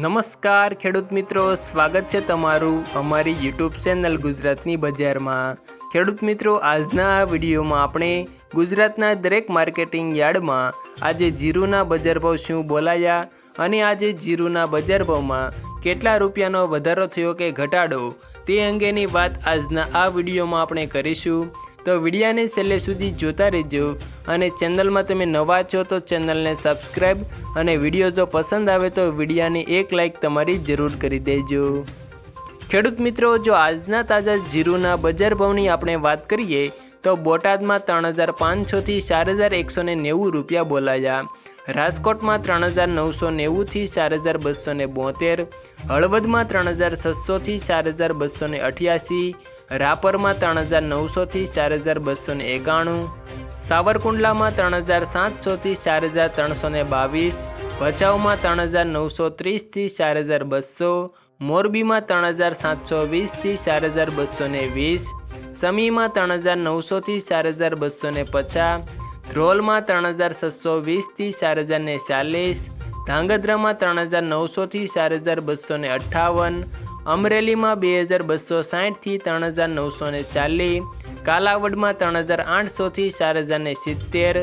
નમસ્કાર ખેડૂત મિત્રો, સ્વાગત છે તમારું અમારી યુટ્યુબ ચેનલ ગુજરાતની બજારમાં। ખેડૂત મિત્રો, આજના આ વિડીયોમાં આપણે ગુજરાતના દરેક માર્કેટિંગ યાર્ડમાં આજે જીરુના બજાર ભાવ શું બોલાયા અને આજે જીરુના બજાર ભાવમાં કેટલા રૂપિયાનો વધારો થયો કે ઘટાડો તે અંગેની વાત આજના આ વિડીયોમાં આપણે કરીશું। તો વિડીયોને છેલ્લે સુધી જોતા રહેજો અને ચેનલમાં તમે નવા છો તો ચેનલને સબસ્ક્રાઈબ અને વિડીયો જો પસંદ આવે તો વિડીયોને એક લાઈક તમારી જરૂર કરી દેજો। ખેડૂત મિત્રો, જો આજના તાજા જીરુના બજાર ભાવની આપણે વાત કરીએ તો બોટાદમાં 3500થી 4190 રૂપિયા બોલાયા, રાજકોટમાં 3990થી 4272, હળવદમાં 3600થી 4288, રાપરમાં 3900થી 4291, સાવરકુંડલામાં 3700થી 4322, ભચાઉમાં 3930થી 4200, મોરબીમાં 3720થી 4220, સમીમાં 3900થી 4250, ધ્રોલમાં 3620થી 4040, ધાંગધ્રામાં 3900થી 4258, અમરેલીમાં 2260થી 3940, કાલાવડમાં 3800થી 4070,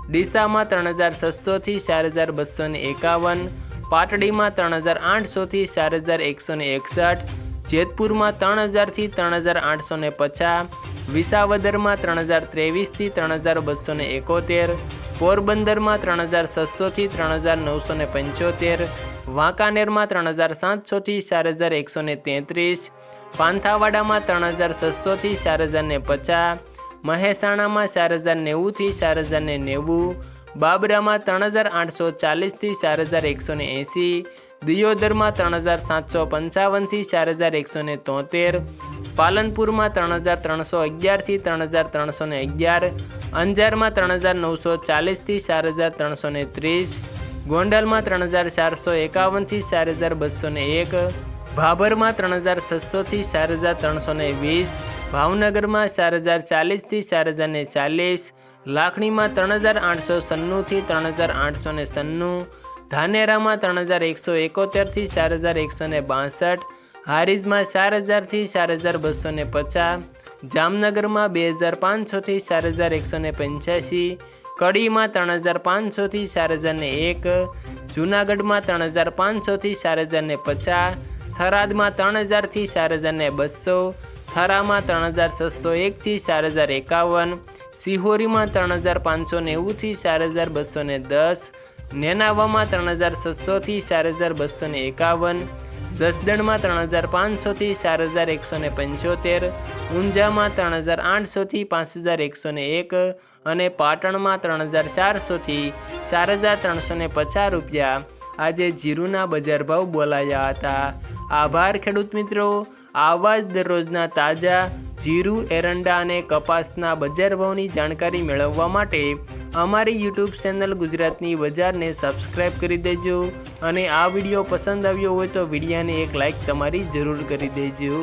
ડીસામાં 3600થી 4251, પાટડીમાં 3800થી 4161, જેતપુરમાં 3000થી 3850, વિસાવદરમાં 3023થી 3271, પોરબંદરમાં 3600થી 3975, વાંકાનેરમાં 3700થી 4133, પાંથાવાડામાં 3600થી 4050, મહેસાણામાં 4090થી 4090, બાબરામાં 3840થી 4180, દિયોદરમાં 3755થી 4173, પાલનપુરમાં 3311થી 3311, અંજારમાં 3940થી 4330, ગોંડલમાં 3451થી 4201, ભાભરમાં 3600થી 4320, ભાવનગરમાં 4040થી 4040, લાખણીમાં 3896થી 3896, ધાનેરામાં 3171થી 4162, હારીજમાં 4000થી 4250, જામનગરમાં 2500થી 4185, કડીમાં 3500થી 4001, જૂનાગઢમાં 3500થી 4050, થરાદમાં 3000થી 4200, થરામાં 3601થી 4051, સિહોરીમાં 3590થી 4210, નેનાવામાં 3600થી 4251, જસદણમાં 3500થી 4175, ઊંઝામાં 3800થી 5101 અને પાટણમાં 3400થી 4350 રૂપિયા આજે જીરુના બજાર ભાવ બોલાયા હતા। આભાર ખેડૂત મિત્રો। આવા જ દરરોજના તાજા જીરુ, એરંડા અને કપાસના બજાર ભાવની જાણકારી મેળવવા માટે અમારી યુટ્યુબ ચેનલ ગુજરાતની બજારને સબસ્ક્રાઈબ કરી દેજો અને આ વિડીયો પસંદ આવ્યો હોય તો વિડીયોને એક લાઈક તમારી જરૂર કરી દેજો।